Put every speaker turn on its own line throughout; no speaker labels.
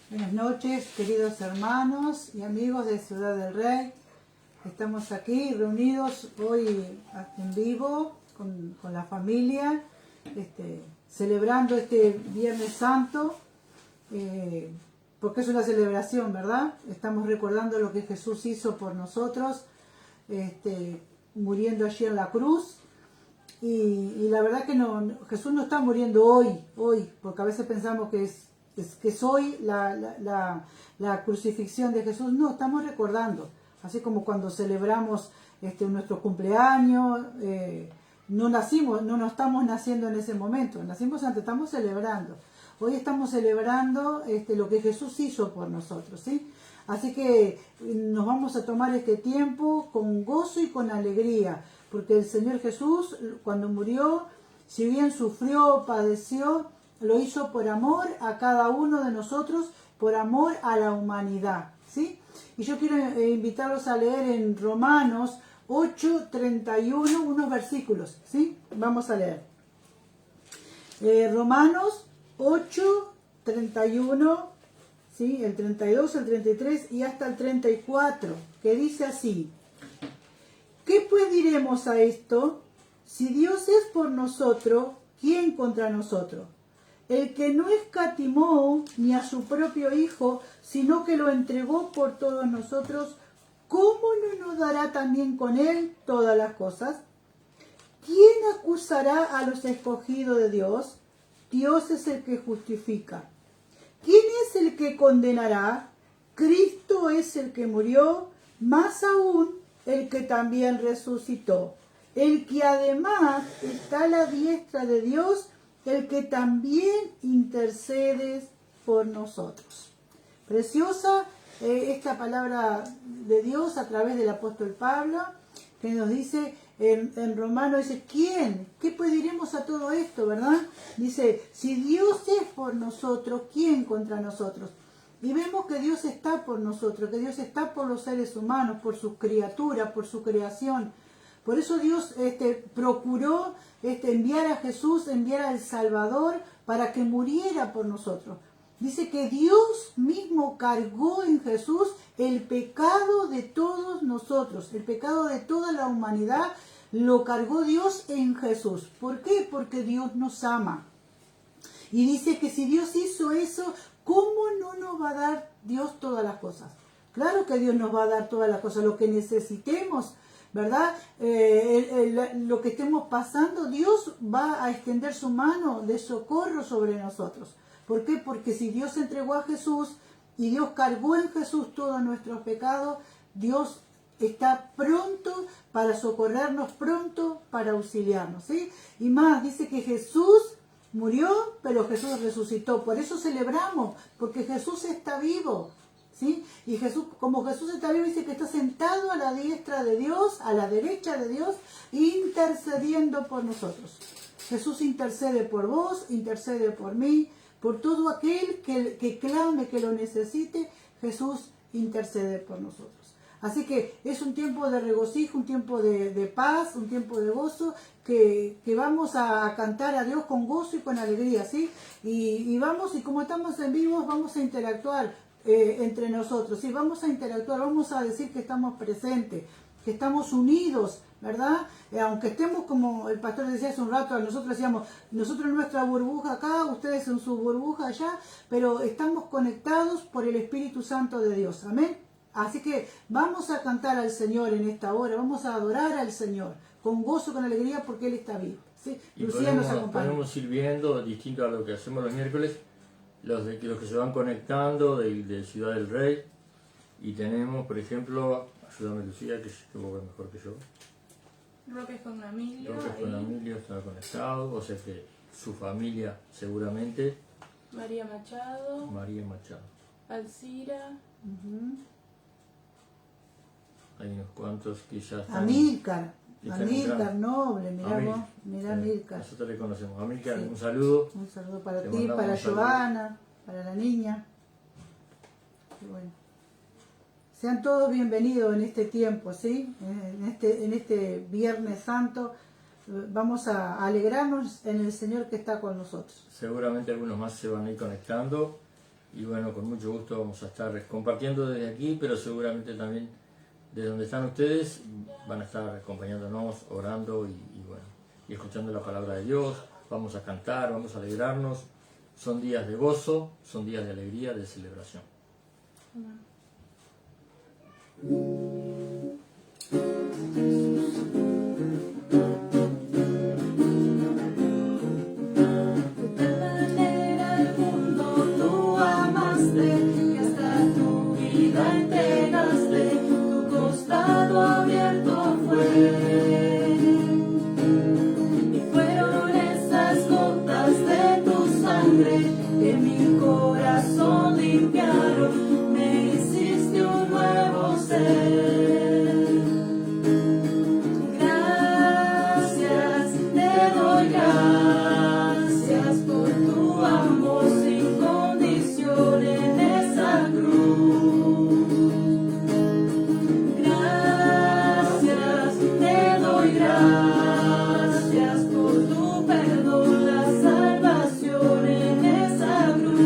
Buenas noches, queridos hermanos y amigos de Ciudad del Rey. Estamos aquí reunidos hoy en vivo con la familia, celebrando este Viernes Santo, porque es una celebración, ¿verdad? Estamos recordando lo que Jesús hizo por nosotros, muriendo allí en la cruz. Y la verdad que Jesús no está muriendo hoy, porque a veces pensamos que es hoy la crucifixión de Jesús. No, estamos recordando, así como cuando celebramos nuestro cumpleaños, no nos estamos naciendo en ese momento, nacimos antes, estamos celebrando. Hoy estamos celebrando lo que Jesús hizo por nosotros, ¿sí? Así que nos vamos a tomar este tiempo con gozo y con alegría, porque el Señor Jesús, cuando murió, si bien sufrió, padeció, lo hizo por amor a cada uno de nosotros, por amor a la humanidad, ¿sí? Y yo quiero invitarlos a leer en Romanos 8:31 unos versículos, ¿sí? Vamos a leer. Romanos 8:31, ¿sí? El 32, el 33 y hasta el 34, que dice así: ¿qué pues diremos a esto? Si Dios es por nosotros, ¿quién contra nosotros? El que no escatimó ni a su propio Hijo, sino que lo entregó por todos nosotros, ¿cómo no nos dará también con él todas las cosas? ¿Quién acusará a los escogidos de Dios? Dios es el que justifica. ¿Quién es el que condenará? Cristo es el que murió, más aún el que también resucitó, el que además está a la diestra de Dios, el que también intercede por nosotros. Preciosa esta palabra de Dios a través del apóstol Pablo, que nos dice en Romanos, dice, ¿quién? ¿Qué pues diremos a todo esto, verdad? Dice, si Dios es por nosotros, ¿quién contra nosotros? Y vemos que Dios está por nosotros, que Dios está por los seres humanos, por sus criaturas, por su creación. Por eso Dios procuró enviar a Jesús, enviar al Salvador para que muriera por nosotros. Dice que Dios mismo cargó en Jesús el pecado de todos nosotros, el pecado de toda la humanidad lo cargó Dios en Jesús. ¿Por qué? Porque Dios nos ama. Y dice que si Dios hizo eso, ¿cómo no nos va a dar Dios todas las cosas? Claro que Dios nos va a dar todas las cosas, lo que necesitemos, ¿verdad? Lo que estemos pasando, Dios va a extender su mano de socorro sobre nosotros. ¿Por qué? Porque si Dios entregó a Jesús y Dios cargó en Jesús todos nuestros pecados, Dios está pronto para socorrernos, pronto para auxiliarnos, ¿sí? Y más, dice que Jesús murió, pero Jesús resucitó. Por eso celebramos, porque Jesús está vivo, ¿sí? Y Jesús, como Jesús está vivo, dice que está sentado a la diestra de Dios, a la derecha de Dios, intercediendo por nosotros. Jesús intercede por vos, intercede por mí, por todo aquel que clame, que lo necesite. Jesús intercede por nosotros. Así que es un tiempo de regocijo, un tiempo de paz, un tiempo de gozo, que vamos a cantar a Dios con gozo y con alegría, ¿sí? Y como estamos en vivo, vamos a interactuar entre nosotros, ¿sí? Vamos a interactuar, vamos a decir que estamos presentes, que estamos unidos, ¿verdad? Aunque estemos, como el pastor decía hace un rato, nosotros decíamos, nosotros en nuestra burbuja acá, ustedes en su burbuja allá, pero estamos conectados por el Espíritu Santo de Dios, amén. Así que vamos a cantar al Señor en esta hora, vamos a adorar al Señor con gozo, con alegría, porque Él está vivo, ¿sí?
Y
Lucía nos acompaña.
podemos ir viendo, distinto a lo que hacemos los miércoles, los que se van conectando de Ciudad del Rey. Y tenemos, por ejemplo, ayúdame Lucía, que estuvo mejor que yo.
Roques con Emilio.
Roques con Emilio está conectado, o sea que su familia seguramente.
María Machado.
María Machado.
Alcira.
Hay unos cuantos que ya están.
Amílcar Noble, mirá Amílcar.
Nosotros le conocemos. Amílcar,
Sí.
Un saludo.
Un saludo para
Te
ti,
mandamos
para
un saludo.
Giovanna, para la niña. Qué bueno. Sean todos bienvenidos en este tiempo, ¿sí? En este Viernes Santo. Vamos a alegrarnos en el Señor que está con nosotros.
Seguramente algunos más se van a ir conectando. Y bueno, con mucho gusto vamos a estar compartiendo desde aquí, pero seguramente también desde donde están ustedes van a estar acompañándonos, orando y bueno, y escuchando la palabra de Dios. Vamos a cantar, vamos a alegrarnos. Son días de gozo, son días de alegría, de celebración.
Que mi corazón limpiaron, me hiciste un nuevo ser. Gracias, te doy gracias por tu amor sin condición en esa cruz. Gracias, te doy gracias por tu perdón, la salvación en esa cruz.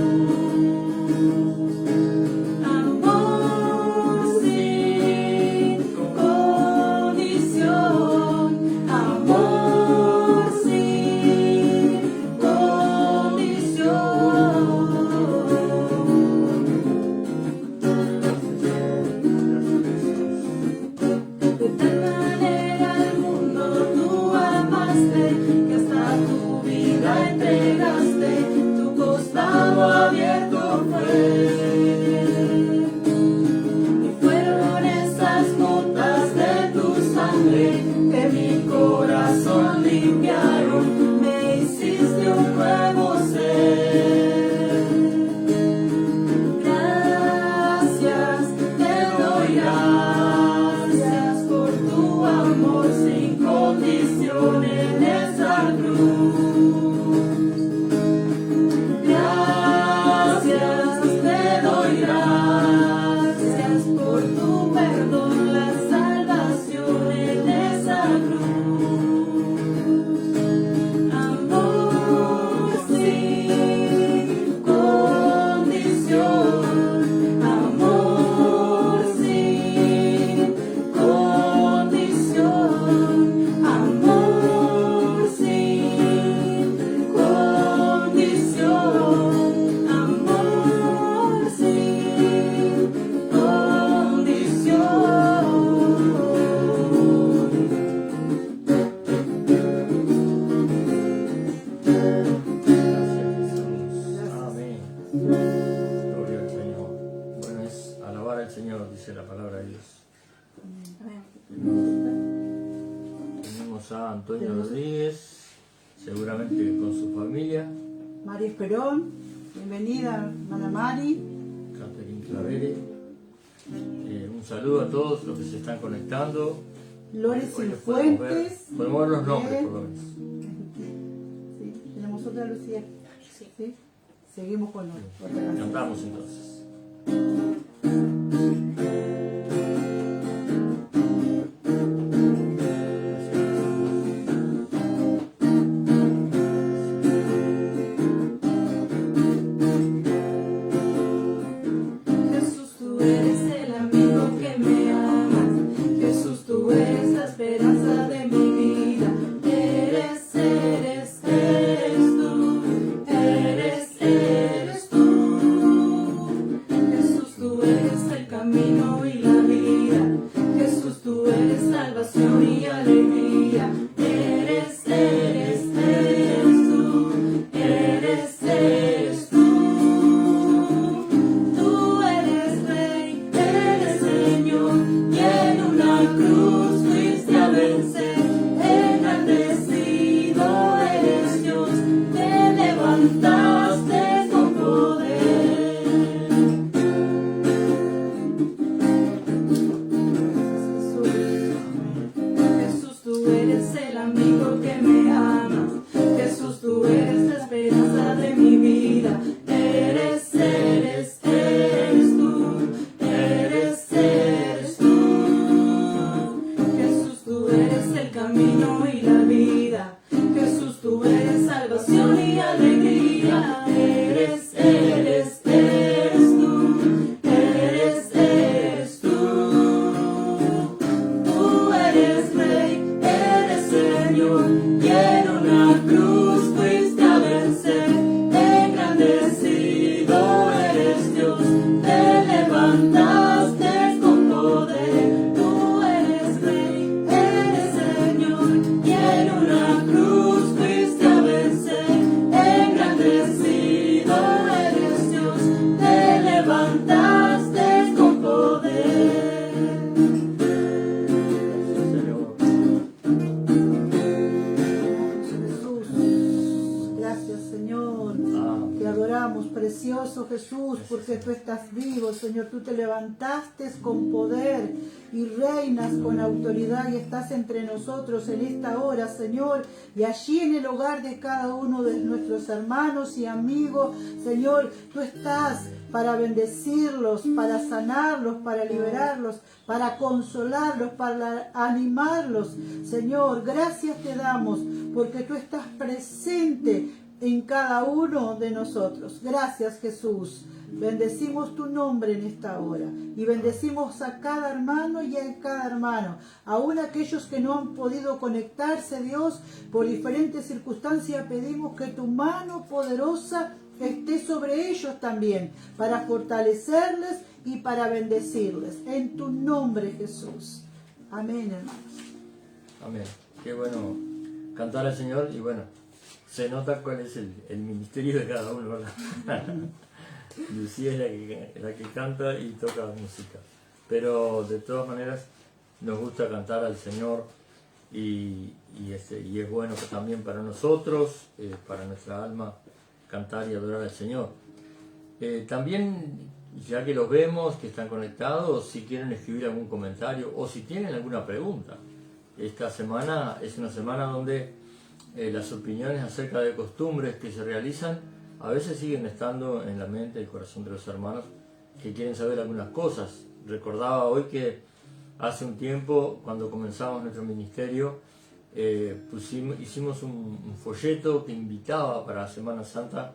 Amor sin condición, amor sin condición. De tal manera al mundo tú amaste, que hasta tu vida entregaste, tu costado abierto fue. Y fueron esas gotas de tu sangre que mi corazón limpiaron, me hiciste un nuevo ser. Gracias, te doy gracias por tu amor sin condición en esa cruz. Gracias, te doy gracias por tu perdón, la salvación en esa cruz. Amor sin condición, amor sin condición, amor sin condición, amor sin condición.
Gracias Jesús. Amén. Gloria al Señor. Bueno, es alabar al Señor, dice la palabra de Dios. Tenemos a Antonio Rodríguez, seguramente con su familia,
María Esperón, bienvenida, hermana Mari.
Catherine Clavere. Un saludo a todos los que se están conectando.
Lores
Hoy los podemos ver.
Cifuentes.
Podemos ver los nombres,
Bien.
por lo menos.
Sí, tenemos otra Lucía. Sí. Seguimos con otra canción.
Cantamos entonces.
Jesús, tú eres el amigo que me amas. Jesús, tú eres la esperanza de mi vida. Eres tú. Jesús, tú
precioso Jesús, porque tú estás vivo, Señor. Tú te levantaste con poder y reinas con autoridad y estás entre nosotros en esta hora, Señor. Y allí en el hogar de cada uno de nuestros hermanos y amigos, Señor, tú estás para bendecirlos, para sanarlos, para liberarlos, para consolarlos, para animarlos. Señor, gracias te damos porque tú estás presente en cada uno de nosotros. Gracias, Jesús. Bendecimos tu nombre en esta hora y bendecimos a cada hermano y a cada hermano, aún aquellos que no han podido conectarse, Dios, por diferentes circunstancias. Pedimos que tu mano poderosa esté sobre ellos también, para fortalecerles y para bendecirles. En tu nombre, Jesús. Amén, hermanos.
Amén. Qué bueno cantar al Señor y bueno, se nota cuál es el ministerio de cada uno, ¿verdad? Lucía es la que canta y toca música, pero de todas maneras nos gusta cantar al Señor y es bueno que también para nosotros, para nuestra alma, cantar y adorar al Señor. También, ya que los vemos, que están conectados, si quieren escribir algún comentario o si tienen alguna pregunta. Esta semana es una semana donde las opiniones acerca de costumbres que se realizan a veces siguen estando en la mente y el corazón de los hermanos que quieren saber algunas cosas. Recordaba hoy que hace un tiempo, cuando comenzamos nuestro ministerio, hicimos un folleto que invitaba para Semana Santa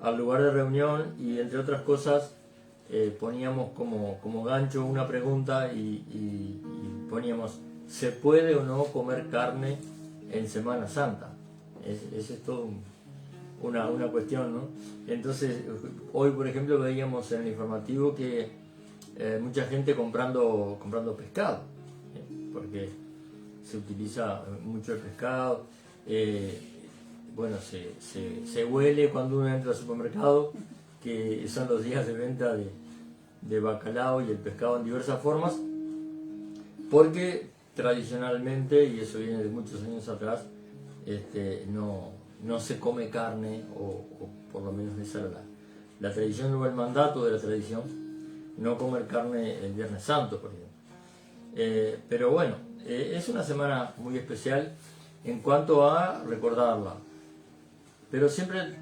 al lugar de reunión y entre otras cosas poníamos como gancho una pregunta y poníamos: ¿se puede o no comer carne en Semana Santa? Esa es todo una cuestión, ¿no? Entonces, hoy por ejemplo veíamos en el informativo que mucha gente comprando pescado, porque se utiliza mucho el pescado. Bueno, se huele cuando uno entra al supermercado que son los días de venta de bacalao y el pescado en diversas formas, porque tradicionalmente, y eso viene de muchos años atrás, no se come carne, o por lo menos esa era la tradición o el mandato de la tradición, no comer carne el Viernes Santo, por ejemplo. Pero bueno, es una semana muy especial en cuanto a recordarla, pero siempre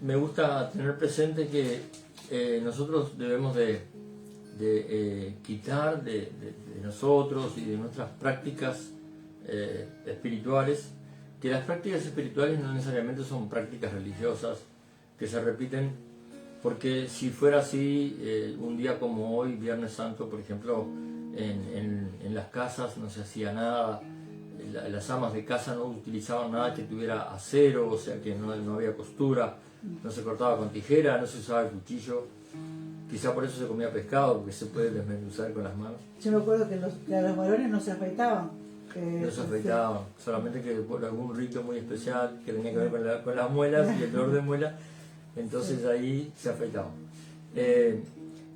me gusta tener presente que nosotros debemos de quitar de nosotros y de nuestras prácticas espirituales, que las prácticas espirituales no necesariamente son prácticas religiosas que se repiten, porque si fuera así, un día como hoy, Viernes Santo, por ejemplo, en las casas no se hacía nada, las amas de casa no utilizaban nada que tuviera acero, o sea que no había costura, no se cortaba con tijera, no se usaba el cuchillo. Quizá por eso se comía pescado, porque se puede desmenuzar con las manos.
Yo me acuerdo que a los varones no se afeitaban.
No se afeitaban, solamente que por algún rito muy especial que tenía que ver con las muelas y el dolor de muela, entonces ahí se afeitaban.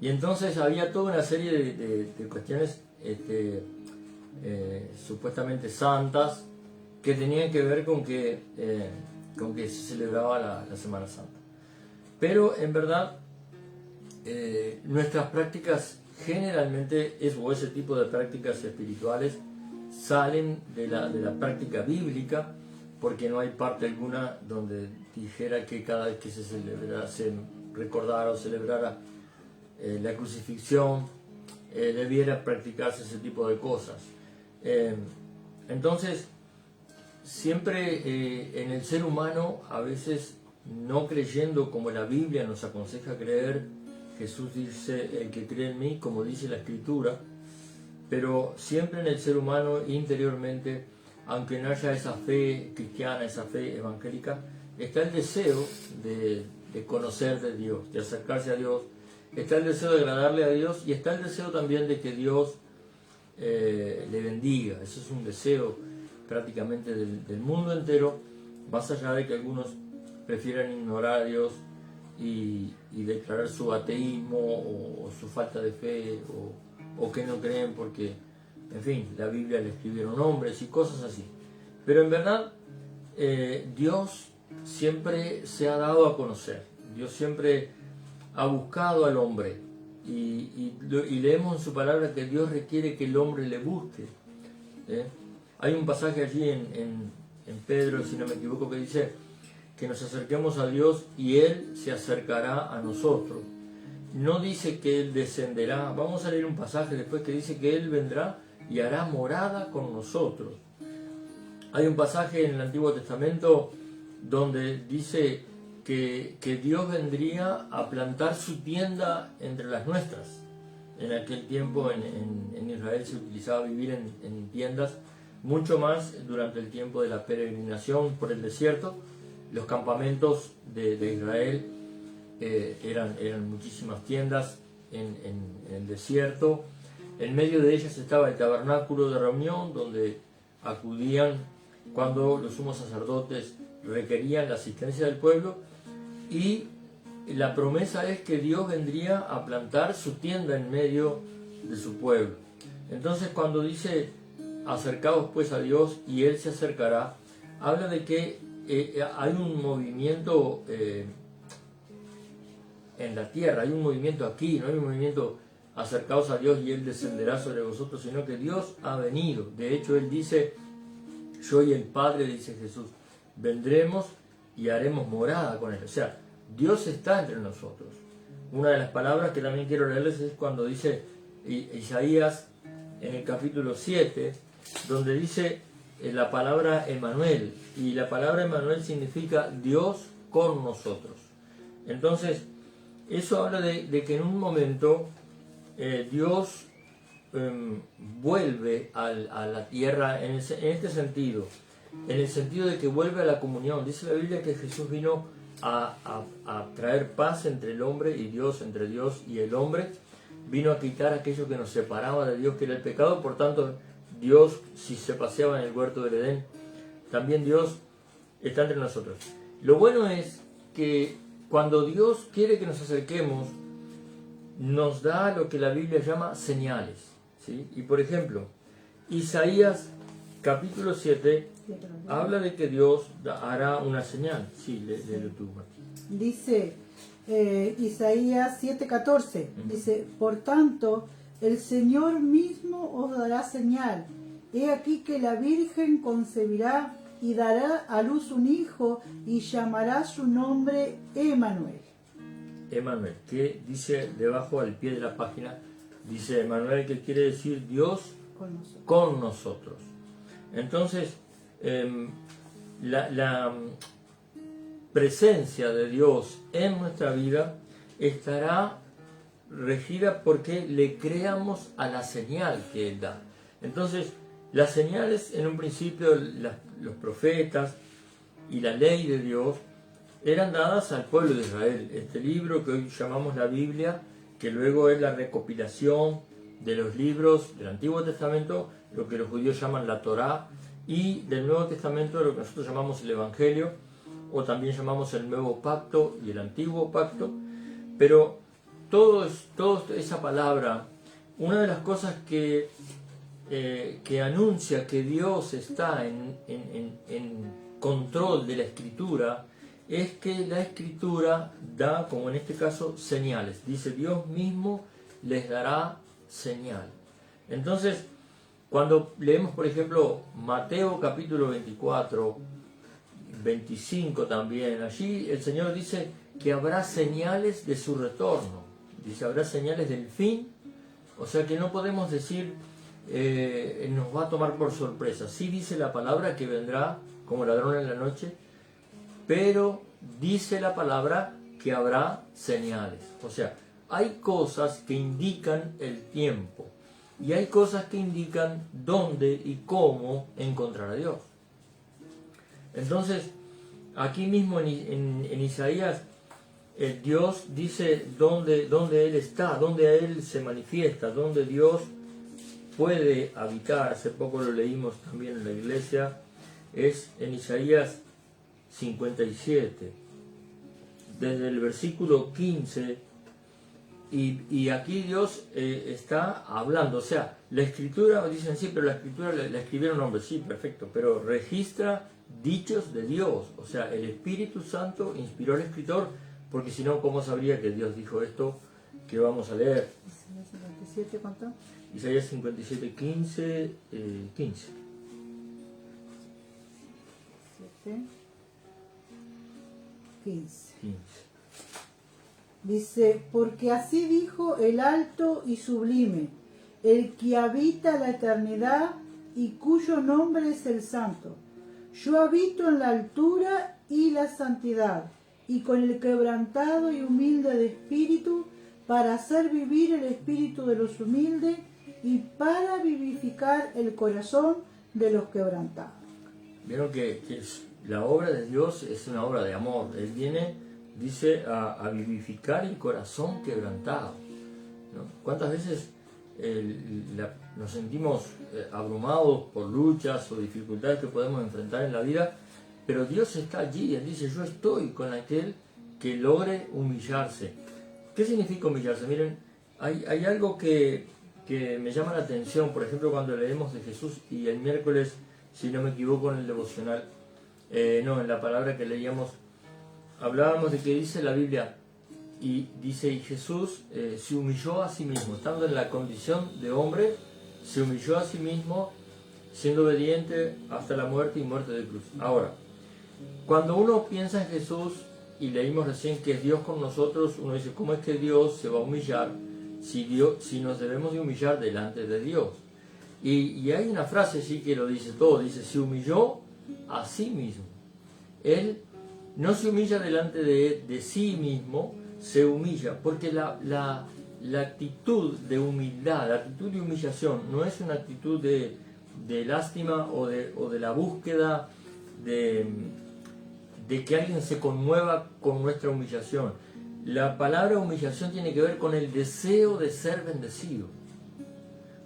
Y entonces había toda una serie de cuestiones supuestamente santas que tenían que ver con que se celebraba la Semana Santa. Pero en verdad, nuestras prácticas generalmente, ese tipo de prácticas espirituales salen de la práctica bíblica, porque no hay parte alguna donde dijera que cada vez que se recordara o celebrara la crucifixión debiera practicarse ese tipo de cosas. Entonces, siempre en el ser humano, a veces no creyendo como la Biblia nos aconseja creer, Jesús dice: el que cree en mí, como dice la Escritura, pero siempre en el ser humano interiormente, aunque no haya esa fe cristiana, esa fe evangélica, está el deseo de conocer de Dios, de acercarse a Dios, está el deseo de agradarle a Dios y está el deseo también de que Dios le bendiga. Eso es un deseo prácticamente del mundo entero, más allá de que algunos prefieran ignorar a Dios y declarar su ateísmo o su falta de fe o que no creen porque, en fin, la Biblia le escribieron hombres y cosas así. Pero en verdad, Dios siempre se ha dado a conocer. Dios siempre ha buscado al hombre y leemos en su palabra que Dios requiere que el hombre le busque. Hay un pasaje allí en Pedro, si no me equivoco, que dice que nos acerquemos a Dios y Él se acercará a nosotros. No dice que Él descenderá. Vamos a leer un pasaje después que dice que Él vendrá y hará morada con nosotros. Hay un pasaje en el Antiguo Testamento donde dice que Dios vendría a plantar su tienda entre las nuestras. En aquel tiempo en Israel se utilizaba vivir en tiendas, mucho más durante el tiempo de la peregrinación por el desierto. Los campamentos de Israel eran muchísimas tiendas en el desierto. En medio de ellas estaba el tabernáculo de reunión, donde acudían cuando los sumos sacerdotes requerían la asistencia del pueblo, y la promesa es que Dios vendría a plantar su tienda en medio de su pueblo. Entonces, cuando dice acercaos pues a Dios y Él se acercará, habla de que hay un movimiento en la tierra, hay un movimiento aquí, no hay un movimiento acercaos a Dios y Él descenderá sobre vosotros, sino que Dios ha venido. De hecho, Él dice, yo y el Padre, dice Jesús, vendremos y haremos morada con Él. O sea, Dios está entre nosotros. Una de las palabras que también quiero leerles es cuando dice Isaías en el capítulo 7, donde dice la palabra Emmanuel, y la palabra Emmanuel significa Dios con nosotros. Entonces, eso habla de que en un momento Dios vuelve a la tierra en este sentido, en el sentido de que vuelve a la comunión. Dice la Biblia que Jesús vino a traer paz entre el hombre y Dios, entre Dios y el hombre. Vino a quitar aquello que nos separaba de Dios, que era el pecado. Por tanto, Dios, si se paseaba en el huerto del Edén, también Dios está entre nosotros. Lo bueno es que cuando Dios quiere que nos acerquemos, nos da lo que la Biblia llama señales, ¿sí? Y por ejemplo, Isaías capítulo 7 habla de que Dios hará una señal. Sí, léelo tú, Martín.
Dice Isaías 7:14, dice, por tanto, el Señor mismo os dará señal. He aquí que la Virgen concebirá y dará a luz un hijo y llamará su nombre Emmanuel.
Emmanuel, que dice debajo al pie de la página, dice Emmanuel, que quiere decir Dios con nosotros. Entonces, la presencia de Dios en nuestra vida estará regida porque le creamos a la señal que Él da. Entonces, las señales en un principio, los profetas y la ley de Dios eran dadas al pueblo de Israel. Este libro que hoy llamamos la Biblia, que luego es la recopilación de los libros del Antiguo Testamento, lo que los judíos llaman la Torá, y del Nuevo Testamento, lo que nosotros llamamos el Evangelio, o también llamamos el Nuevo Pacto y el Antiguo Pacto. Pero toda esa palabra, una de las cosas que anuncia que Dios está en control de la Escritura, es que la Escritura da, como en este caso, señales. Dice, Dios mismo les dará señal. Entonces, cuando leemos, por ejemplo, Mateo capítulo 24, 25 también, allí el Señor dice que habrá señales de su retorno. Dice, habrá señales del fin. O sea que no podemos decir, nos va a tomar por sorpresa. Sí dice la palabra que vendrá como ladrón en la noche, pero dice la palabra que habrá señales. O sea, hay cosas que indican el tiempo y hay cosas que indican dónde y cómo encontrar a Dios. Entonces, aquí mismo en Isaías, Dios dice dónde Él está, dónde Él se manifiesta, dónde Dios puede habitar. Hace poco lo leímos también en la iglesia, es en Isaías 57, desde el versículo 15, y aquí Dios está hablando. O sea, la Escritura, dicen sí, pero la Escritura la escribieron hombres, sí, perfecto, pero registra dichos de Dios. O sea, el Espíritu Santo inspiró al escritor porque si no, ¿cómo sabría que Dios dijo esto que vamos a leer?
Isaías 57, ¿cuánto?
Isaías 57, 15, 15.
7, 15.
15.
Dice, porque así dijo el alto y sublime, el que habita la eternidad y cuyo nombre es el Santo. Yo habito en la altura y la santidad, y con el quebrantado y humilde de espíritu, para hacer vivir el espíritu de los humildes y para vivificar el corazón de los quebrantados.
Vieron que la obra de Dios es una obra de amor. Él viene, dice, a vivificar el corazón quebrantado, ¿no? ¿Cuántas veces nos sentimos abrumados por luchas o dificultades que podemos enfrentar en la vida? Pero Dios está allí. Él dice, yo estoy con aquel que logre humillarse. ¿Qué significa humillarse? Miren, hay algo que me llama la atención. Por ejemplo, cuando leemos de Jesús, y el miércoles, si no me equivoco, en el devocional, en la palabra que leíamos, hablábamos de que dice la Biblia, y dice, y Jesús se humilló a sí mismo, estando en la condición de hombre, se humilló a sí mismo, siendo obediente hasta la muerte y muerte de cruz. Ahora, cuando uno piensa en Jesús, y leímos recién que es Dios con nosotros, uno dice, ¿cómo es que Dios se va a humillar si nos debemos de humillar delante de Dios? Y hay una frase sí que lo dice todo, dice, se humilló a sí mismo. Él no se humilla delante de sí mismo, se humilla, porque la actitud de humildad, la actitud de humillación, no es una actitud de lástima o de la búsqueda de que alguien se conmueva con nuestra humillación. La palabra humillación tiene que ver con el deseo de ser bendecido.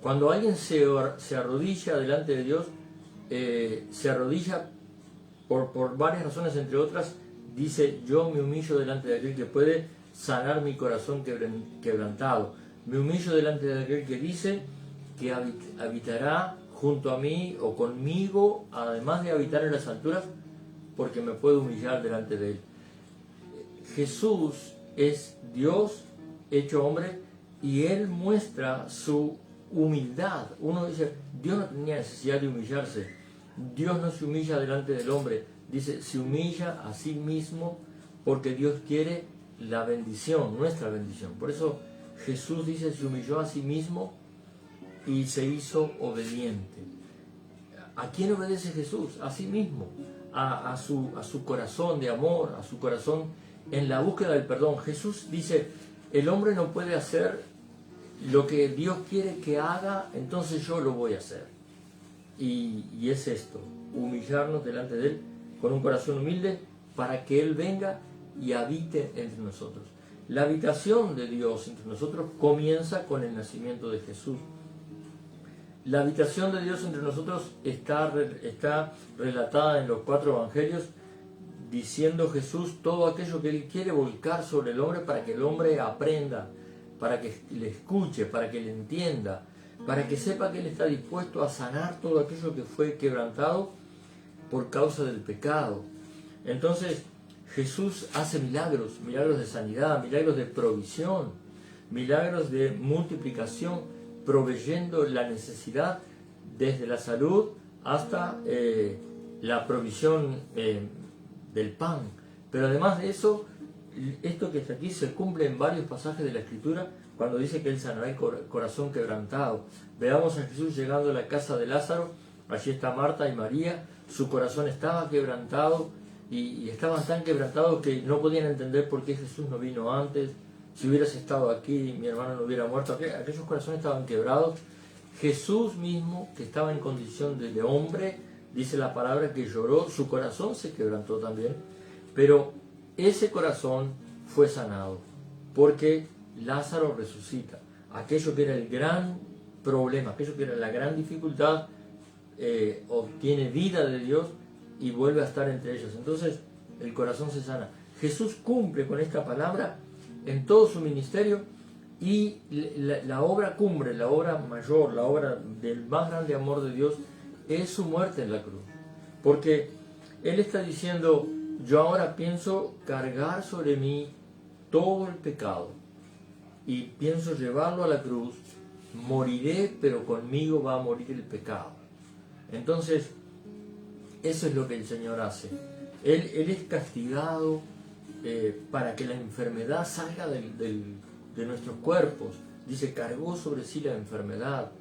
Cuando alguien se arrodilla delante de Dios, se arrodilla por varias razones, entre otras, dice, yo me humillo delante de aquel que puede sanar mi corazón quebrantado. Me humillo delante de aquel que dice que habitará junto a mí o conmigo, además de habitar en las alturas, porque me puedo humillar delante de él. Jesús es Dios hecho hombre y él muestra su humildad. Uno dice, Dios no tenía necesidad de humillarse. Dios no se humilla delante del hombre. Dice, se humilla a sí mismo porque Dios quiere la bendición, nuestra bendición. Por eso Jesús dice, se humilló a sí mismo y se hizo obediente. ¿A quién obedece Jesús? A sí mismo. A su corazón de amor, a su corazón en la búsqueda del perdón. Jesús dice, el hombre no puede hacer lo que Dios quiere que haga, entonces yo lo voy a hacer. Y es esto, humillarnos delante de Él con un corazón humilde para que Él venga y habite entre nosotros. La habitación de Dios entre nosotros comienza con el nacimiento de Jesús. La habitación de Dios entre nosotros está relatada en los 4 evangelios, diciendo Jesús todo aquello que Él quiere volcar sobre el hombre para que el hombre aprenda, para que le escuche, para que le entienda, para que sepa que Él está dispuesto a sanar todo aquello que fue quebrantado por causa del pecado. Entonces Jesús hace milagros de sanidad, milagros de provisión, milagros de multiplicación, proveyendo la necesidad desde la salud hasta la provisión del pan. Pero además de eso, esto que está aquí se cumple en varios pasajes de la Escritura cuando dice que Él sanará el corazón quebrantado. Veamos a Jesús llegando a la casa de Lázaro, allí está Marta y María, su corazón estaba quebrantado y estaban tan quebrantados que no podían entender por qué Jesús no vino antes. Si hubieras estado aquí, mi hermano no hubiera muerto. Aquellos corazones estaban quebrados. Jesús mismo, que estaba en condición de hombre, dice la palabra que lloró, su corazón se quebrantó también, pero ese corazón fue sanado, porque Lázaro resucita. Aquello que era el gran problema, aquello que era la gran dificultad, obtiene vida de Dios y vuelve a estar entre ellos. Entonces el corazón se sana. Jesús cumple con esta palabra en todo su ministerio, y la obra cumbre, la obra mayor, la obra del más grande amor de Dios es su muerte en la cruz. Porque Él está diciendo, yo ahora pienso cargar sobre mí todo el pecado y pienso llevarlo a la cruz, moriré, pero conmigo va a morir el pecado. Entonces, eso es lo que el Señor hace. Él es castigado para que la enfermedad salga de nuestros cuerpos. Dice, cargó sobre sí la enfermedad.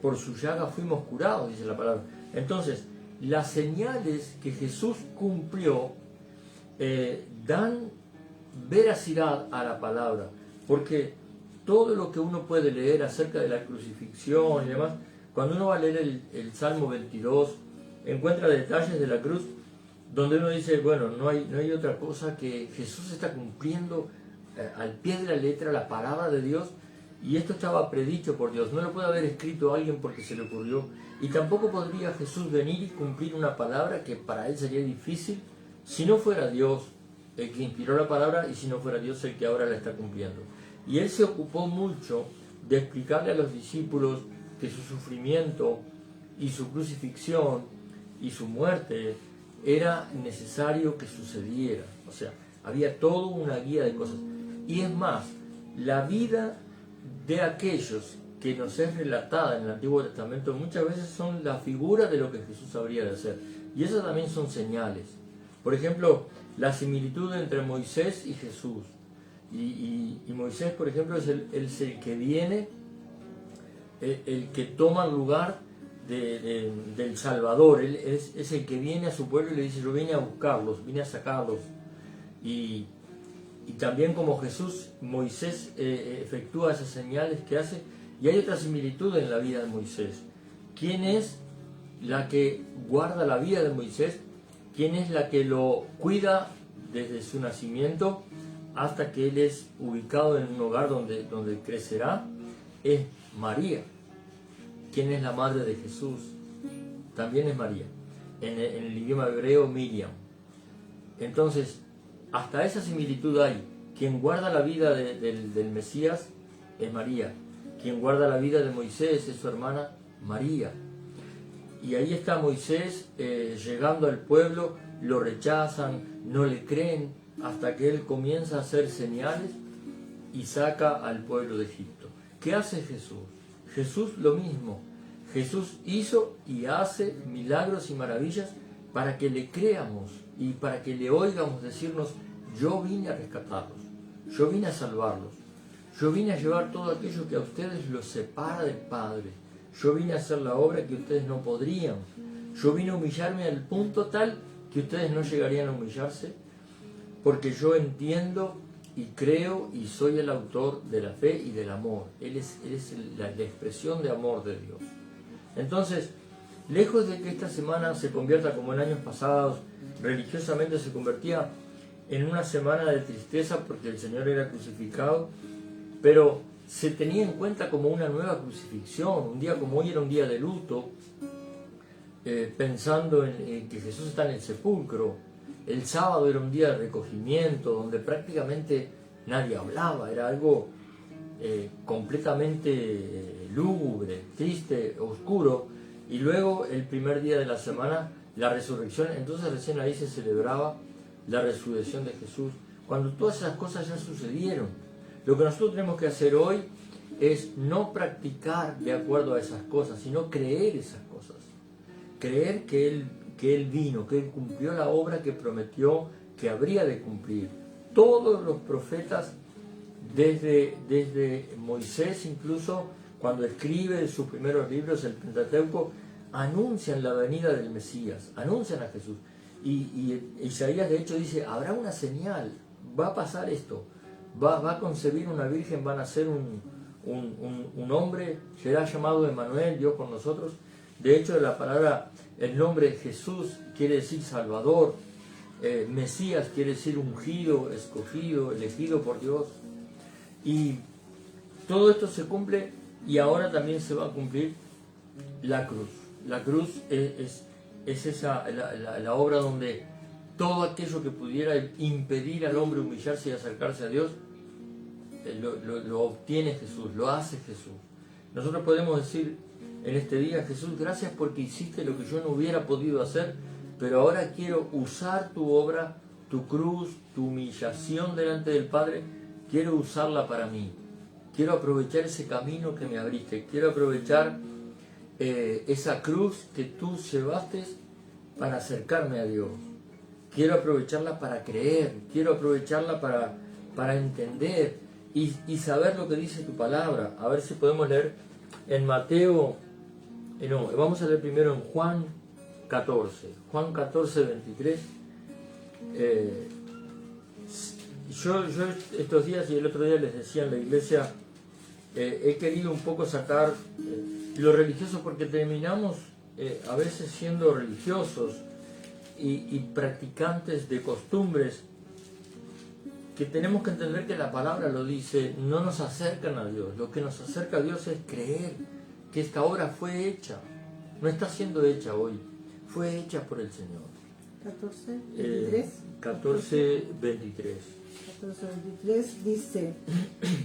Por su llaga fuimos curados, dice la palabra. Entonces, las señales que Jesús cumplió dan veracidad a la palabra, porque todo lo que uno puede leer acerca de la crucifixión y demás, cuando uno va a leer el Salmo 22, encuentra detalles de la cruz donde uno dice, bueno, no hay otra cosa que Jesús está cumpliendo al pie de la letra la palabra de Dios, y esto estaba predicho por Dios. No lo puede haber escrito alguien porque se le ocurrió, y tampoco podría Jesús venir y cumplir una palabra que para él sería difícil si no fuera Dios el que inspiró la palabra y si no fuera Dios el que ahora la está cumpliendo. Y él se ocupó mucho de explicarle a los discípulos que su sufrimiento y su crucifixión y su muerte era necesario que sucediera. O sea, había toda una guía de cosas. Y es más, la vida de aquellos que nos es relatada en el Antiguo Testamento muchas veces son la figura de lo que Jesús habría de hacer. Y esas también son señales. Por ejemplo, la similitud entre Moisés y Jesús. Y Moisés, por ejemplo, es el que viene, el que toma el lugar del Salvador. Él es el que viene a su pueblo y le dice, yo vine a buscarlos, vine a sacarlos. Y también como Jesús, Moisés efectúa esas señales que hace. Y hay otra similitud en la vida de Moisés. ¿Quién es la que guarda la vida de Moisés? ¿Quién es la que lo cuida desde su nacimiento hasta que él es ubicado en un hogar donde crecerá? Es María. ¿Quién es la madre de Jesús? También es María. En el idioma hebreo, Miriam. Entonces, hasta esa similitud hay. Quien guarda la vida del Mesías es María. Quien guarda la vida de Moisés es su hermana María. Y ahí está Moisés llegando al pueblo, lo rechazan, no le creen, hasta que él comienza a hacer señales y saca al pueblo de Egipto. ¿Qué hace Jesús? Jesús lo mismo. Jesús hizo y hace milagros y maravillas para que le creamos y para que le oigamos decirnos, yo vine a rescatarlos, yo vine a salvarlos, yo vine a llevar todo aquello que a ustedes los separa del Padre, yo vine a hacer la obra que ustedes no podrían, yo vine a humillarme al punto tal que ustedes no llegarían a humillarse, porque yo entiendo y creo y soy el autor de la fe y del amor. Él es la expresión de amor de Dios. Entonces, lejos de que esta semana se convierta como en años pasados, religiosamente se convertía en una semana de tristeza porque el Señor era crucificado, pero se tenía en cuenta como una nueva crucifixión. Un día como hoy era un día de luto, pensando en que Jesús está en el sepulcro. El sábado era un día de recogimiento, donde prácticamente nadie hablaba, era algo completamente lúgubre, triste, oscuro. Y luego el primer día de la semana, la resurrección. Entonces recién ahí se celebraba la resurrección de Jesús, cuando todas esas cosas ya sucedieron. Lo que nosotros tenemos que hacer hoy es no practicar de acuerdo a esas cosas, sino creer esas cosas. Creer que Él vino, que Él cumplió la obra que prometió que habría de cumplir. Todos los profetas, desde Moisés incluso, cuando escribe sus primeros libros, el Pentateuco, anuncian la venida del Mesías, anuncian a Jesús. Y Isaías de hecho dice, habrá una señal, va a pasar esto, va a concebir una virgen, va a nacer un hombre, será llamado Emmanuel, Dios con nosotros. De hecho, el nombre Jesús quiere decir Salvador, Mesías quiere decir ungido, escogido, elegido por Dios. Y todo esto se cumple, y ahora también se va a cumplir la cruz. La cruz es la obra donde todo aquello que pudiera impedir al hombre humillarse y acercarse a Dios, lo obtiene Jesús, lo hace Jesús. Nosotros podemos decir en este día, Jesús, gracias porque hiciste lo que yo no hubiera podido hacer, pero ahora quiero usar tu obra tu cruz, tu humillación delante del Padre, quiero usarla para mí. Quiero aprovechar ese camino que me abriste. Quiero aprovechar esa cruz que tú llevaste para acercarme a Dios. Quiero aprovecharla para creer. Quiero aprovecharla para entender y saber lo que dice tu palabra. A ver si podemos leer en Mateo. No, vamos a leer primero en Juan 14. Juan 14, 23. Yo estos días y el otro día les decía en la iglesia, he querido un poco sacar lo religioso, porque terminamos a veces siendo religiosos y practicantes de costumbres que tenemos que entender que la palabra lo dice, no nos acercan a Dios. Lo que nos acerca a Dios es creer que esta obra fue hecha, no está siendo hecha hoy, fue hecha por el Señor.
14, 23.
14, 23.
14, 23 dice,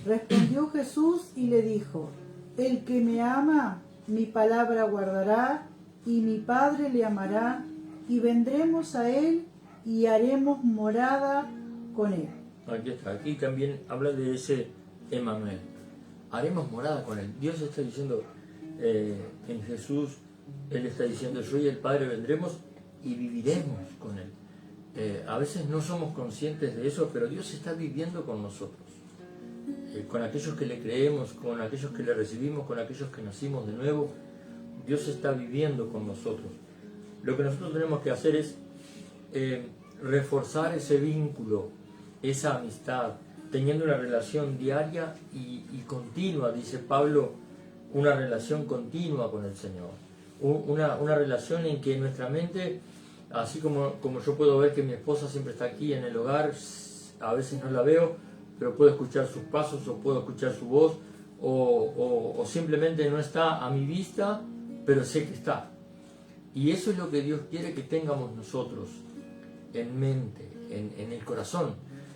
respondió Jesús y le dijo, el que me ama, mi palabra guardará, y mi Padre le amará, y vendremos a él y haremos morada con él.
Aquí está, aquí también habla de ese Emmanuel. Haremos morada con él. Dios está diciendo en Jesús, Él está diciendo, yo y el Padre vendremos y viviremos con él. A veces no somos conscientes de eso, pero Dios está viviendo con nosotros. Con aquellos que le creemos, con aquellos que le recibimos, con aquellos que nacimos de nuevo, Dios está viviendo con nosotros. Lo que nosotros tenemos que hacer es reforzar ese vínculo, esa amistad, teniendo una relación diaria y continua, dice Pablo, una relación continua con el Señor. Una relación en que nuestra mente, así como yo puedo ver que mi esposa siempre está aquí en el hogar, a veces no la veo, pero puedo escuchar sus pasos o puedo escuchar su voz, o simplemente no está a mi vista, pero sé que está. Y eso es lo que Dios quiere que tengamos nosotros en mente, en el corazón.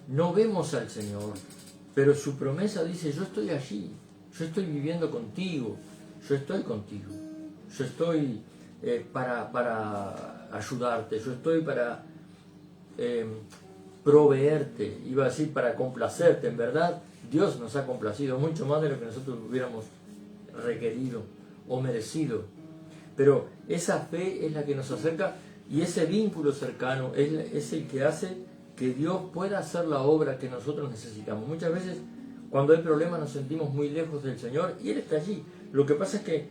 No vemos al Señor, pero su promesa dice, yo estoy allí, yo estoy viviendo contigo, yo estoy contigo, yo estoy para ayudarte, yo estoy para proveerte, iba a decir para complacerte. En verdad, Dios nos ha complacido mucho más de lo que nosotros hubiéramos requerido o merecido. Pero esa fe es la que nos acerca, y ese vínculo cercano es el que hace que Dios pueda hacer la obra que nosotros necesitamos. Muchas veces cuando hay problemas nos sentimos muy lejos del Señor y Él está allí. Lo que pasa es que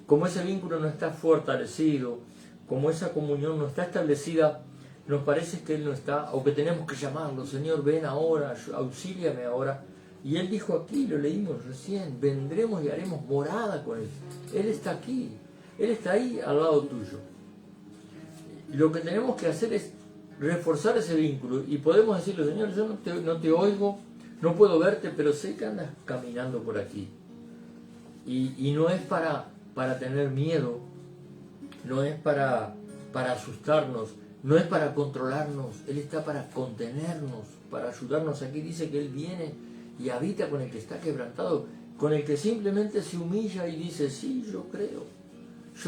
como ese vínculo no está fortalecido, como esa comunión no está establecida, nos parece que Él no está, o que tenemos que llamarlo, Señor, ven ahora, auxíliame ahora. Y Él dijo aquí, lo leímos recién, vendremos y haremos morada con Él. Él está aquí, Él está ahí al lado tuyo. Y lo que tenemos que hacer es reforzar ese vínculo, y podemos decirle, Señor, yo no te oigo, no puedo verte, pero sé que andas caminando por aquí. Y no es para tener miedo, no es para asustarnos, no es para controlarnos, Él está para contenernos, para ayudarnos. Aquí dice que Él viene y habita con el que está quebrantado, con el que simplemente se humilla y dice, sí, yo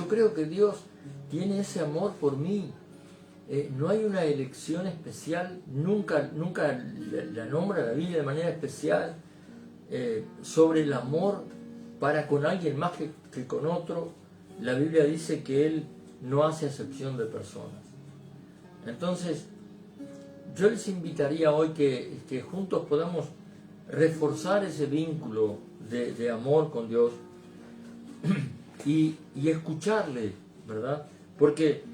creo que Dios tiene ese amor por mí. No hay una elección especial, nunca la nombra la Biblia de manera especial sobre el amor para con alguien más que con otro. La Biblia dice que Él no hace acepción de personas. Entonces, yo les invitaría hoy que juntos podamos reforzar ese vínculo de amor con Dios y escucharle, ¿verdad? Porque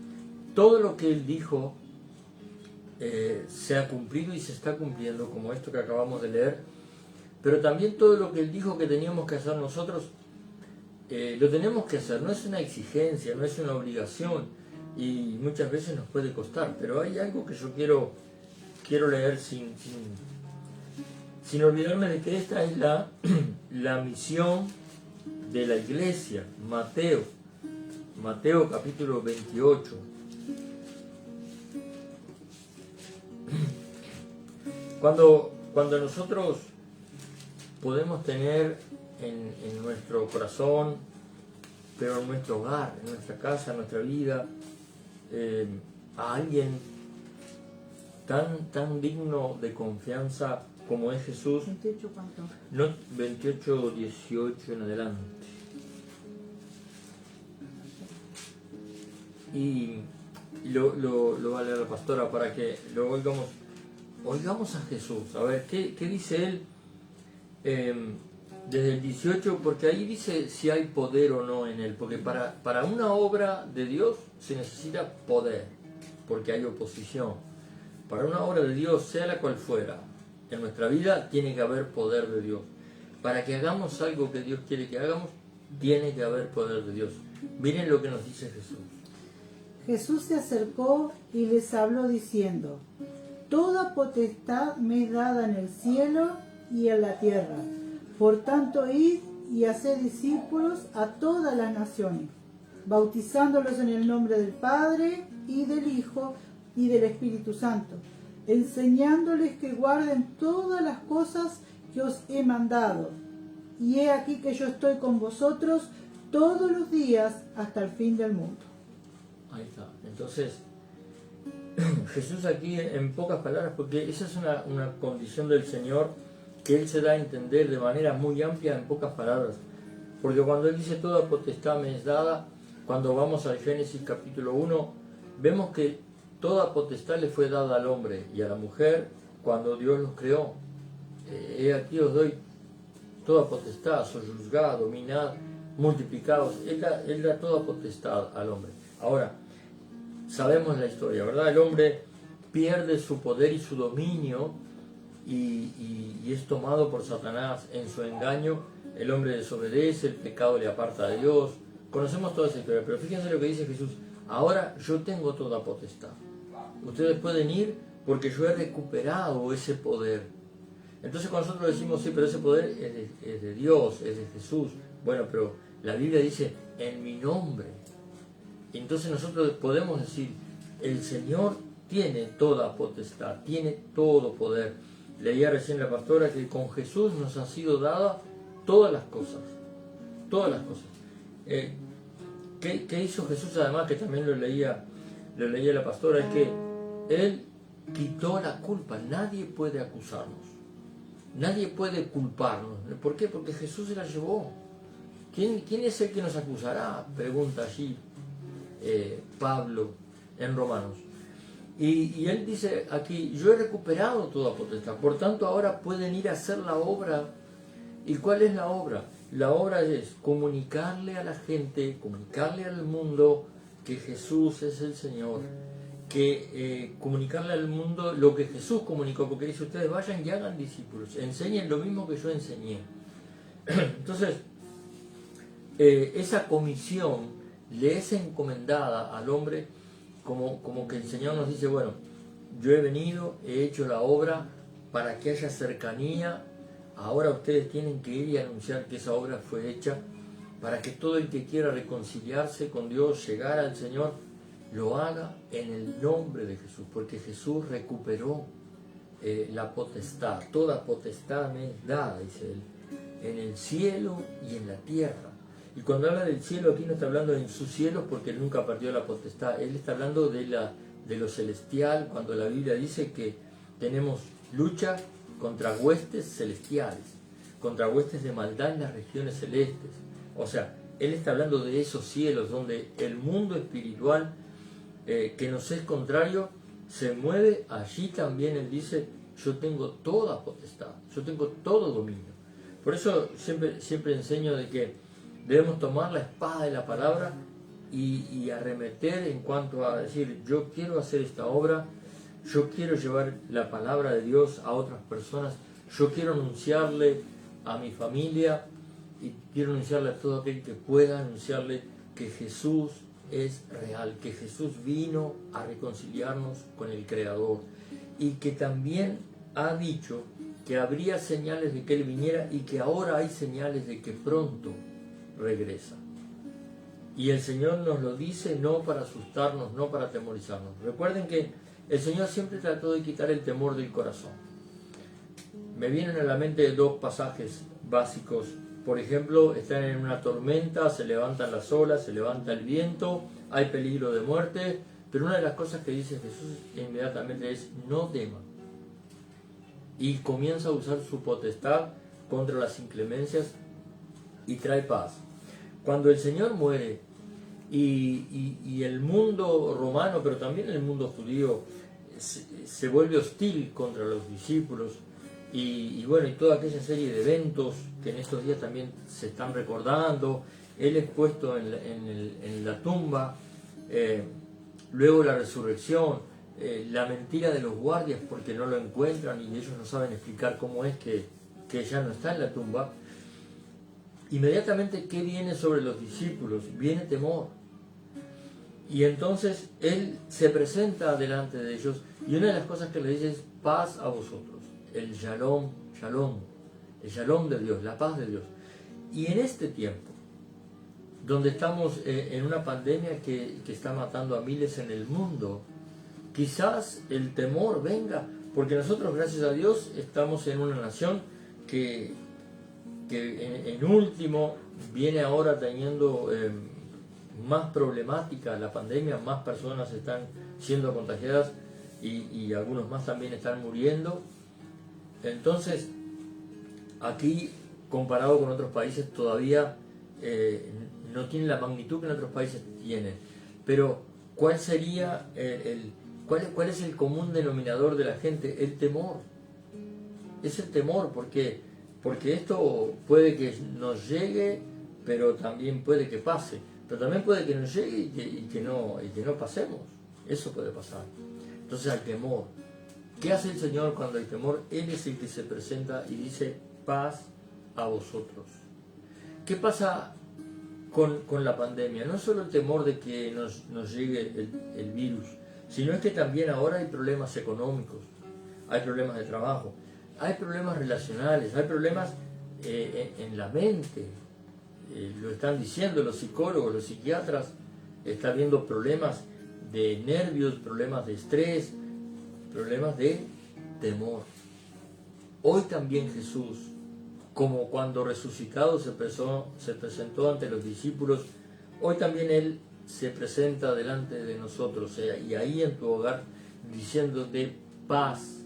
todo lo que Él dijo se ha cumplido y se está cumpliendo, como esto que acabamos de leer, pero también todo lo que Él dijo que teníamos que hacer nosotros, lo tenemos que hacer. No es una exigencia, no es una obligación, y muchas veces nos puede costar, pero hay algo que yo quiero leer sin olvidarme de que esta es la misión de la iglesia. Mateo capítulo 28. Cuando nosotros podemos tener en nuestro corazón, pero en nuestro hogar, en nuestra casa, en nuestra vida, a alguien tan digno de confianza como es Jesús.
28, ¿cuánto?
No, 28, 18 en adelante. Y lo va a leer la pastora para que lo oigamos a Jesús. A ver, ¿qué dice él? Desde el 18, porque ahí dice si hay poder o no en él, porque para una obra de Dios se necesita poder, porque hay oposición. Para una obra de Dios, sea la cual fuera, en nuestra vida tiene que haber poder de Dios. Para que hagamos algo que Dios quiere que hagamos, tiene que haber poder de Dios. Miren lo que nos dice Jesús.
Jesús se acercó y les habló diciendo: Toda potestad me es dada en el cielo y en la tierra. Por tanto, id y haced discípulos a todas las naciones, bautizándolos en el nombre del Padre y del Hijo y del Espíritu Santo, enseñándoles que guarden todas las cosas que os he mandado. Y he aquí que yo estoy con vosotros todos los días hasta el fin del mundo.
Ahí está. Entonces, Jesús aquí en pocas palabras, porque esa es una condición del Señor que Él se da a entender de manera muy amplia en pocas palabras. Porque cuando Él dice toda potestad me es dada, cuando vamos al Génesis capítulo 1, vemos que toda potestad le fue dada al hombre y a la mujer cuando Dios los creó. He aquí os doy toda potestad, sojuzgad, dominad, multiplicados. Él da toda potestad al hombre. Ahora, sabemos la historia, ¿verdad? El hombre pierde su poder y su dominio y es tomado por Satanás en su engaño. El hombre desobedece, el pecado le aparta de Dios. Conocemos toda esa historia, pero fíjense lo que dice Jesús. Ahora yo tengo toda potestad. Ustedes pueden ir porque yo he recuperado ese poder. Entonces cuando nosotros decimos, sí, pero ese poder es de Dios, es de Jesús. Bueno, pero la Biblia dice, en mi nombre. Entonces nosotros podemos decir, el Señor tiene toda potestad, tiene todo poder. Leía recién la pastora que con Jesús nos han sido dadas todas las cosas. Todas las cosas. ¿Qué hizo Jesús además? Que también lo leía la pastora, es que Él quitó la culpa. Nadie puede acusarnos. Nadie puede culparnos. ¿Por qué? Porque Jesús se la llevó. ¿Quién es el que nos acusará? Pregunta allí Pablo en Romanos. Y él dice aquí, yo he recuperado toda potestad, por tanto ahora pueden ir a hacer la obra. ¿Y cuál es la obra? La obra es comunicarle a la gente, comunicarle al mundo que Jesús es el Señor, que comunicarle al mundo lo que Jesús comunicó, porque dice, ustedes vayan y hagan discípulos, enseñen lo mismo que yo enseñé. Entonces, esa comisión le es encomendada al hombre, como que el Señor nos dice, bueno, yo he venido, he hecho la obra para que haya cercanía, ahora ustedes tienen que ir y anunciar que esa obra fue hecha, para que todo el que quiera reconciliarse con Dios, llegar al Señor, lo haga en el nombre de Jesús, porque Jesús recuperó la potestad, toda potestad me es dada, dice él, en el cielo y en la tierra. Y cuando habla del cielo, aquí no está hablando en sus cielos porque él nunca perdió la potestad, él está hablando de lo celestial, cuando la Biblia dice que tenemos lucha contra huestes celestiales, contra huestes de maldad en las regiones celestes. O sea, él está hablando de esos cielos donde el mundo espiritual que nos es contrario se mueve. Allí también él dice, yo tengo toda potestad, yo tengo todo dominio. Por eso siempre enseño de que debemos tomar la espada de la palabra y arremeter en cuanto a decir, yo quiero hacer esta obra, yo quiero llevar la palabra de Dios a otras personas, yo quiero anunciarle a mi familia y quiero anunciarle a todo aquel que pueda, anunciarle que Jesús es real, que Jesús vino a reconciliarnos con el Creador y que también ha dicho que habría señales de que Él viniera y que ahora hay señales de que pronto regresa. Y el Señor nos lo dice no para asustarnos, no para atemorizarnos. Recuerden que el Señor siempre trató de quitar el temor del corazón. Me vienen a la mente dos pasajes básicos. Por ejemplo, están en una tormenta, se levantan las olas, se levanta el viento, hay peligro de muerte, Pero una de las cosas que dice Jesús inmediatamente es: no teman. Y comienza a usar su potestad contra las inclemencias y trae paz. Cuando el Señor muere y el mundo romano, pero también el mundo judío, se vuelve hostil contra los discípulos, y bueno, y toda aquella serie de eventos que en estos días también se están recordando, Él es puesto en la tumba, luego la resurrección, la mentira de los guardias porque no lo encuentran y ellos no saben explicar cómo es que ya no está en la tumba. Inmediatamente, ¿qué viene sobre los discípulos? Viene temor. Y entonces Él se presenta delante de ellos y una de las cosas que le dice es: paz a vosotros, el shalom, shalom, el shalom de Dios, la paz de Dios. Y en este tiempo, donde estamos en una pandemia que está matando a miles en el mundo, quizás el temor venga, porque nosotros, gracias a Dios, estamos en una nación que en último viene ahora teniendo más problemática la pandemia, más personas están siendo contagiadas y algunos más también están muriendo. Entonces, aquí, comparado con otros países, todavía no tiene la magnitud que en otros países tienen. Pero, ¿cuál sería cuál es el común denominador de la gente? El temor. Es el temor, porque esto puede que nos llegue, pero también puede que pase. Pero también puede que nos llegue y que no pasemos. Eso puede pasar. Entonces, al temor. ¿Qué hace el Señor cuando hay temor? Él es el que se presenta y dice: paz a vosotros. ¿Qué pasa con la pandemia? No es solo el temor de que nos llegue el virus, sino es que también ahora hay problemas económicos, hay problemas de trabajo, hay problemas relacionales, hay problemas en la mente. Lo están diciendo los psicólogos, los psiquiatras. Está habiendo problemas de nervios, problemas de estrés, problemas de temor. Hoy también Jesús, como cuando resucitado se presentó ante los discípulos, hoy también Él se presenta delante de nosotros, y ahí en tu hogar, diciéndote: paz,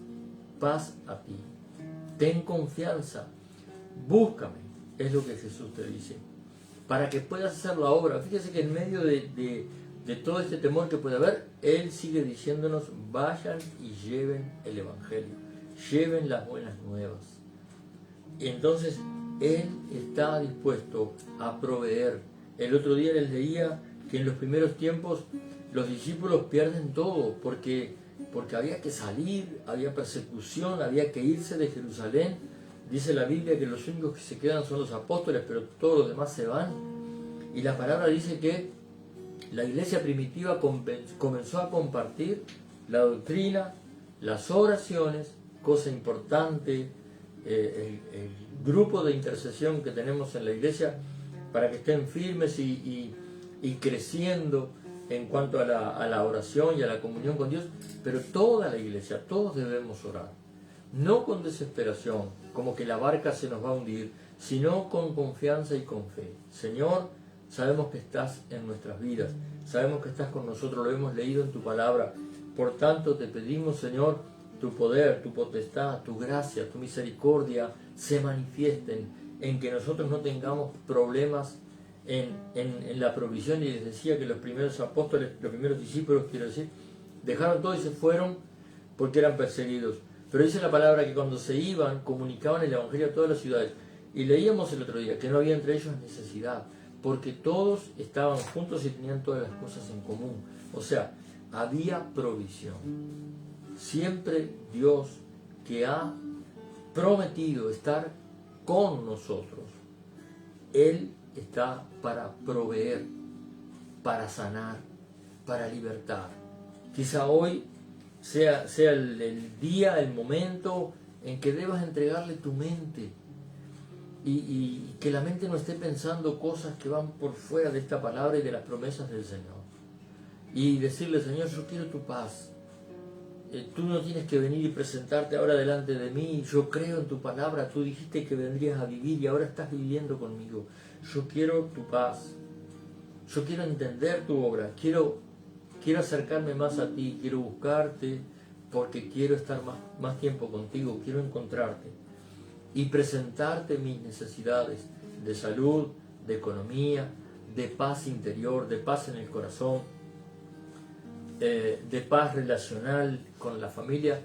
paz a ti. Ten confianza, búscame, es lo que Jesús te dice, para que puedas hacer la obra. Fíjese que en medio de todo este temor que puede haber, Él sigue diciéndonos: vayan y lleven el Evangelio, lleven las buenas nuevas. Y entonces Él está dispuesto a proveer. El otro día les leía que en los primeros tiempos los discípulos pierden todo, porque había que salir, había persecución, había que irse de Jerusalén. Dice la Biblia que los únicos que se quedan son los apóstoles, pero todos los demás se van. Y la palabra dice que la iglesia primitiva comenzó a compartir la doctrina, las oraciones, cosa importante, el grupo de intercesión que tenemos en la iglesia para que estén firmes y creciendo en cuanto a la oración y a la comunión con Dios. Pero toda la iglesia, todos debemos orar, no con desesperación, como que la barca se nos va a hundir, sino con confianza y con fe. Señor, sabemos que estás en nuestras vidas, sabemos que estás con nosotros, lo hemos leído en tu palabra. Por tanto, te pedimos, Señor, tu poder, tu potestad, tu gracia, tu misericordia se manifiesten en que nosotros no tengamos problemas en la provisión. Y les decía que los primeros apóstoles, los primeros discípulos, quiero decir, dejaron todo y se fueron porque eran perseguidos. Pero dice la palabra que cuando se iban, comunicaban el Evangelio a todas las ciudades. Y leíamos el otro día que no había entre ellos necesidad, porque todos estaban juntos y tenían todas las cosas en común. O sea, había provisión. Siempre Dios, que ha prometido estar con nosotros, Él está para proveer, para sanar, para libertar. Quizá hoy sea el día, el momento en que debas entregarle tu mente y que la mente no esté pensando cosas que van por fuera de esta palabra y de las promesas del Señor. Y decirle: Señor, yo quiero tu paz. Tú no tienes que venir y presentarte ahora delante de mí. Yo creo en tu palabra. Tú dijiste que vendrías a vivir y ahora estás viviendo conmigo. Yo quiero tu paz. Yo quiero entender tu obra. Quiero quiero acercarme más a ti, quiero buscarte, porque quiero estar más tiempo contigo, quiero encontrarte y presentarte mis necesidades de salud, de economía, de paz interior, de paz en el corazón, de paz relacional con la familia,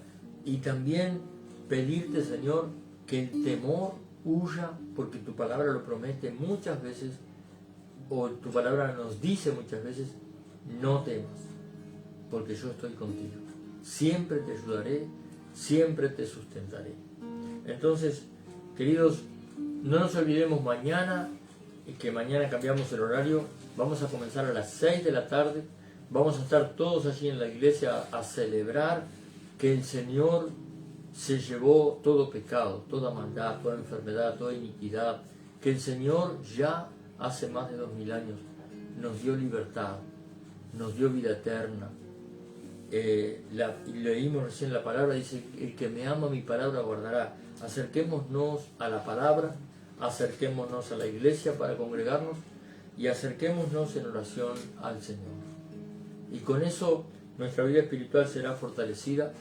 y también pedirte, Señor, que el temor huya, porque tu palabra lo promete muchas veces, o tu palabra nos dice muchas veces: no temas, porque yo estoy contigo, siempre te ayudaré, siempre te sustentaré. Entonces, queridos, no nos olvidemos mañana, que mañana cambiamos el horario, vamos a comenzar a las 6 de la tarde, vamos a estar todos allí en la iglesia a celebrar que el Señor se llevó todo pecado, toda maldad, toda enfermedad, toda iniquidad, que el Señor ya hace más de 2000 años nos dio libertad, nos dio vida eterna. Leímos recién la palabra, dice: el que me ama mi palabra guardará. Acerquémonos a la palabra, acerquémonos a la iglesia para congregarnos y acerquémonos en oración al Señor. Y con eso nuestra vida espiritual será fortalecida,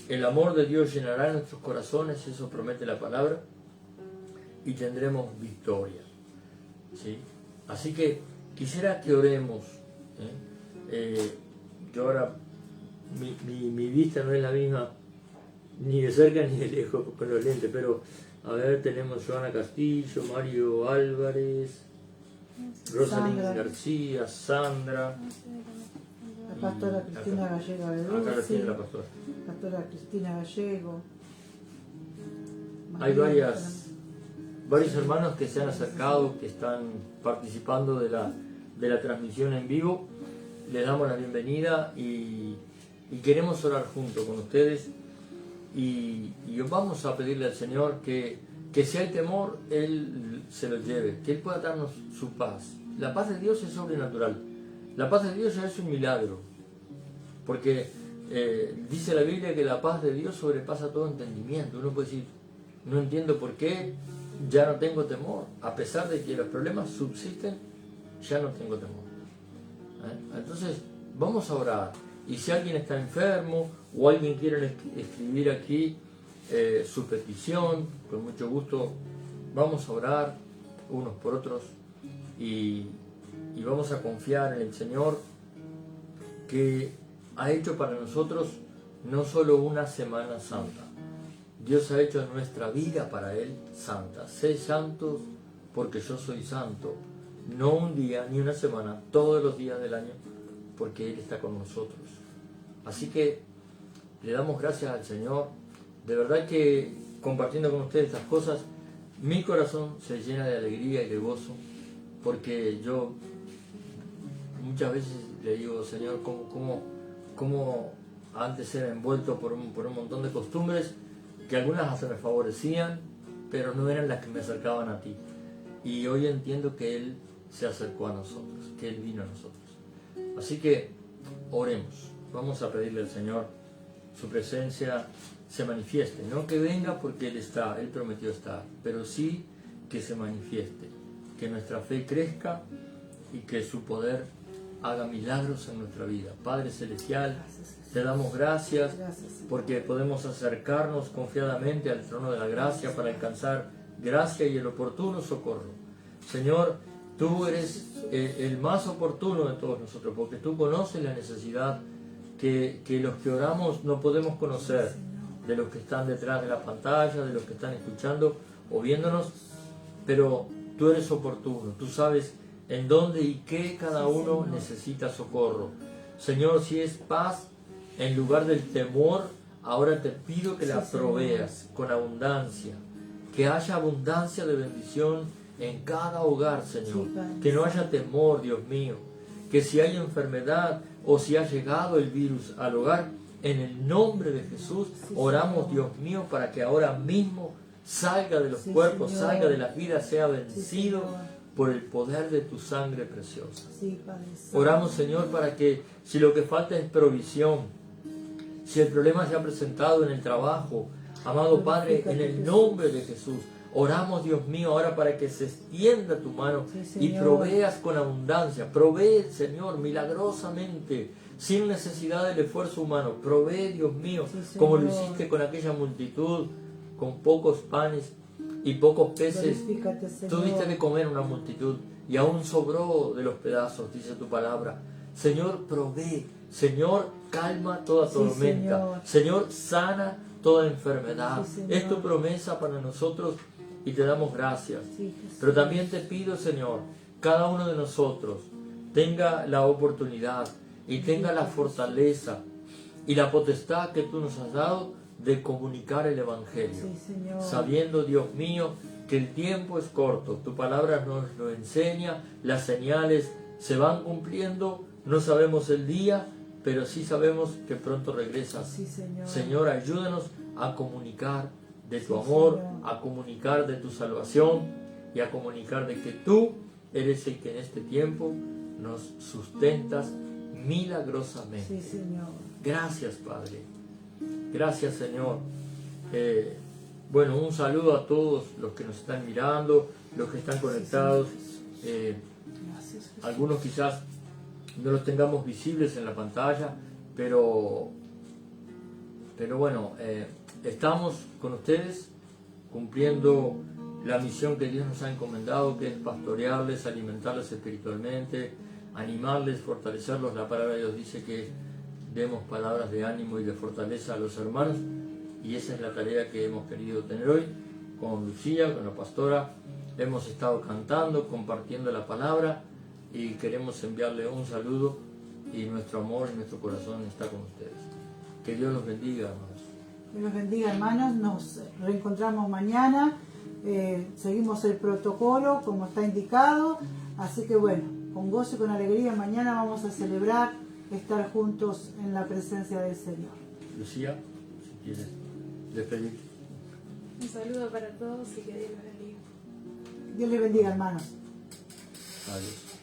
el amor de Dios llenará nuestros corazones, eso promete la palabra, y tendremos victoria, ¿sí? Así que quisiera que oremos, yo ahora mi vista no es la misma ni de cerca ni de lejos con los lentes, pero a ver, tenemos Joana Castillo, Mario Álvarez, Rosalind García, Sandra,
La pastora Cristina Gallego de
acá la
Dulce,
tiene la pastora.
pastora Cristina Gallego.
Hay varios hermanos que se han acercado, que están participando de la transmisión en vivo. Les damos la bienvenida y queremos orar junto con ustedes, y vamos a pedirle al Señor que si hay temor, Él se lo lleve, que Él pueda darnos su paz. La paz de Dios es sobrenatural, la paz de Dios ya es un milagro, porque dice la Biblia que la paz de Dios sobrepasa todo entendimiento. Uno puede decir: no entiendo por qué, ya no tengo temor, a pesar de que los problemas subsisten, ya no tengo temor. Entonces vamos a orar, y si alguien está enfermo o alguien quiere escribir aquí su petición, con mucho gusto vamos a orar unos por otros, y vamos a confiar en el Señor, que ha hecho para nosotros no solo una Semana Santa. Dios ha hecho nuestra vida para Él santa. Sé santos porque yo soy santo. No un día ni una semana, todos los días del año, porque Él está con nosotros. Así que le damos gracias al Señor. De verdad que compartiendo con ustedes estas cosas, mi corazón se llena de alegría y de gozo, porque yo muchas veces le digo: Señor, ¿cómo antes era envuelto por un montón de costumbres que algunas hasta me favorecían, pero no eran las que me acercaban a ti? Y hoy entiendo que Él se acercó a nosotros, que Él vino a nosotros. Así que oremos, vamos a pedirle al Señor su presencia se manifieste, no que venga porque Él está, Él prometió estar, pero sí que se manifieste, que nuestra fe crezca y que su poder haga milagros en nuestra vida. Padre Celestial, te damos gracias porque podemos acercarnos confiadamente al trono de la gracia para alcanzar gracia y el oportuno socorro. Señor, tú eres el más oportuno de todos nosotros, porque tú conoces la necesidad que los que oramos no podemos conocer, de los que están detrás de la pantalla, de los que están escuchando o viéndonos, pero tú eres oportuno, tú sabes en dónde y qué cada uno necesita socorro. Señor, si es paz en lugar del temor, ahora te pido que la proveas con abundancia, que haya abundancia de bendición en cada hogar, Señor, que no haya temor, Dios mío, que si hay enfermedad o si ha llegado el virus al hogar, en el nombre de Jesús oramos, Dios mío, para que ahora mismo salga de los cuerpos, salga de las vidas, sea vencido por el poder de tu sangre preciosa. Oramos, Señor, para que si lo que falta es provisión, si el problema se ha presentado en el trabajo, amado Padre, en el nombre de Jesús, Oramos, Dios mío, ahora para que se extienda tu mano
Sí,
y
Señor.
proveas con abundancia. Provee, Señor, milagrosamente, sin necesidad del esfuerzo humano. Provee, Dios mío,
Sí,
como lo
Señor.
hiciste con aquella multitud, con pocos panes y pocos peces.
Glorifícate, Señor.
Tú diste de comer a una multitud y aún sobró de los pedazos, dice tu palabra. Señor, provee. Señor, calma toda
Sí,
tormenta. Señor, sana toda enfermedad.
Sí, Señor.
Es tu promesa para nosotros y te damos gracias.
Sí, Jesús.
Pero también te pido, Señor, cada uno de nosotros tenga la oportunidad y tenga la fortaleza y la potestad que tú nos has dado de comunicar el Evangelio.
Sí, Señor.
Sabiendo, Dios mío, que el tiempo es corto. Tu palabra nos lo enseña, las señales se van cumpliendo, no sabemos el día, pero sí sabemos que pronto regresas.
Sí, Señor.
Señor, ayúdanos a comunicar de tu
Sí,
amor,
Señor.
a comunicar de tu salvación y a comunicar de que tú eres el que en este tiempo nos sustentas milagrosamente.
Sí, Señor.
Gracias, Padre. Gracias, Señor. Bueno, un saludo a todos los que nos están mirando, los que están conectados.
Gracias, Jesús.
Algunos quizás no los tengamos visibles en la pantalla, pero bueno, estamos con ustedes cumpliendo la misión que Dios nos ha encomendado, que es pastorearles, alimentarles espiritualmente, animarles, fortalecerlos. La palabra de Dios dice que demos palabras de ánimo y de fortaleza a los hermanos, y esa es la tarea que hemos querido tener hoy con Lucía, con la pastora. Hemos estado cantando, compartiendo la palabra, y queremos enviarle un saludo, y nuestro amor y nuestro corazón está con ustedes. Que Dios los bendiga, hermanos.
Dios los bendiga, hermanos. Nos reencontramos mañana. Seguimos el protocolo como está indicado. Así que bueno, con gozo y con alegría, mañana vamos a celebrar estar juntos en la presencia del Señor.
Lucía, si quieres despedir.
Un saludo para todos y que Dios los bendiga.
Dios les bendiga, hermanos.
Adiós.